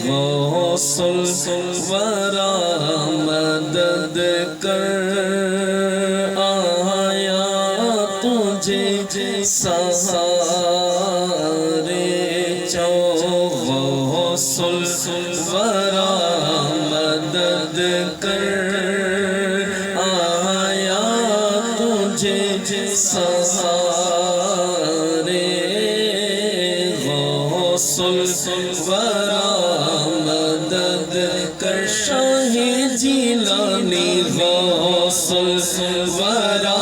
غوث الورا مدد کر آیا تجھے سہارے جو غوث الورا مدد کر آیا تجھے سہارے غوث الورا مدد کر شاہ جیلانی غوث الورا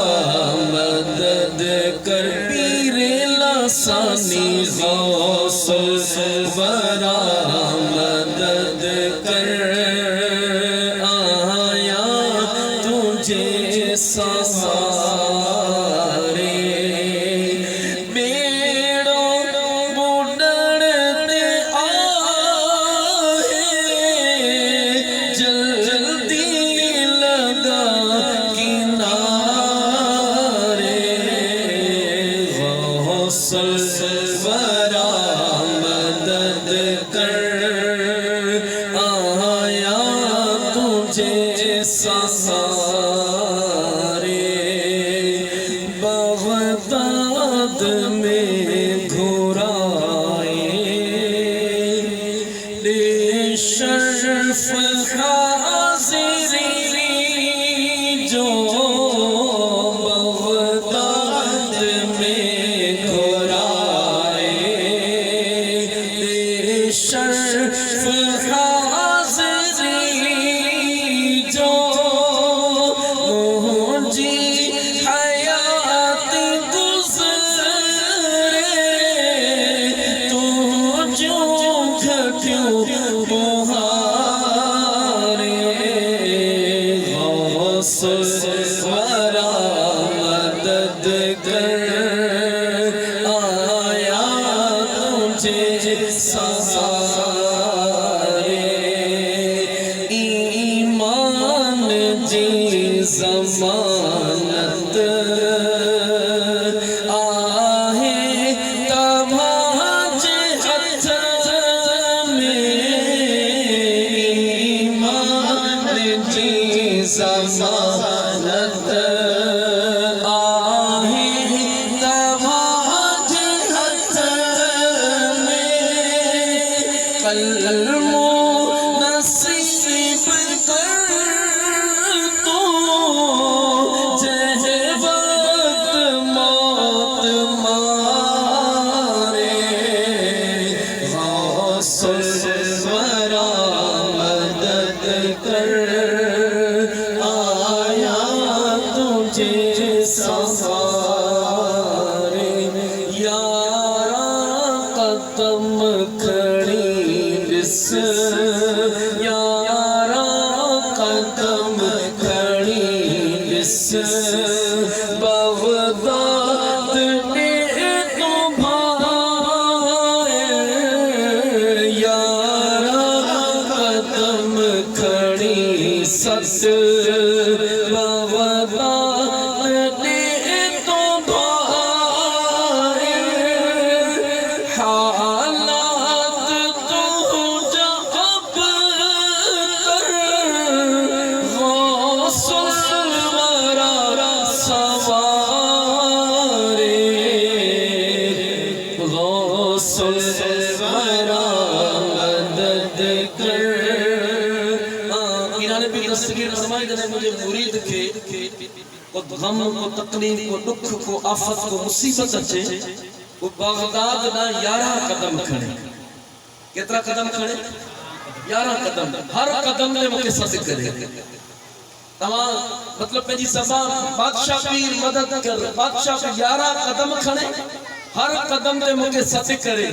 مدد کر پیر لسانی غوث الورا مدد کر آیا تجھے سہارے الورا مدد کر آیا تجھے سہارے بغداد میں گھرائے شرف حاضری جو بغداد میں شرف حاضری جو مجھے حیات گزرے تو جو گھٹیوں بہارے غوث الورا مدد کر آیا تجھے سہارے ایمان جی ضمانت آہے تب آج ہاتھ میں ایمان جی ضمانت آہے تب آج ہاتھ قلم نصیب کر تو جہ وقت موت مارے غوث الورا مدد کر آیا تجھے سہارے یارا قدم کھڑی یارا قدم کھڑی اس بغداد نے تمہارے یارا قدم کھڑی ست بغداد نے تمہارے حالات تو غوث الورا سوارے غوث الورا مدد کر ایران پہ دستگیر فرمائے جنہیں مجھے مرید کے غم کو تکلیف کو دکھ کو آفت کو مصیبت اچھے وہ بغداد نہ 11 قدم کھڑے کتنا قدم کھڑے 11 قدم ہر قدم میں مکہ صدق کرے تمام مطلب پہنجی زبان بادشاہ پیر مدد کر بادشاہ پہ 11 قدم کھڑے ہر قدم تے مکہ صدق کرے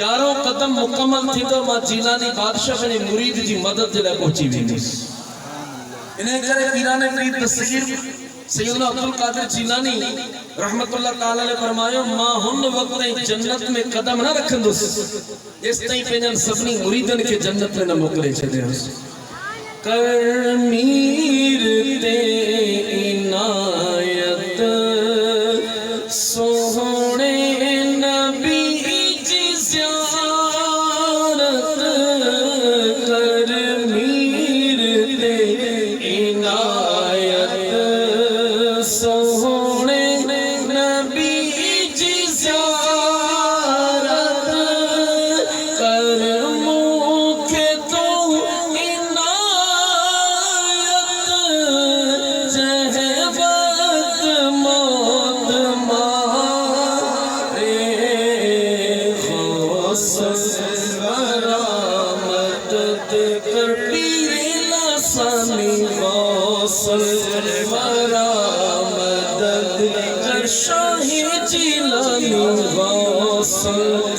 11 قدم مکمل تھی تو ماں جیلانی بادشاہ نے مرید جی مدد جلے پہنچی بھی انہیں کرے پیرانے پیر دستگیر سیدنا عبدالقادر جیلانی رحمت اللہ تعالیٰ نے فرمایا ماں ہن وقت جنت میں قدم نہ رکھن دوس اس تائیں پہنجن سبنی مریدن کے جنت میں نہ مکلے چھلے ہیں کر میر تے عنایت سونے نبی جی زیارت مدد کر پیر لسانی واصل مدد کر شاہ جیلانی واصل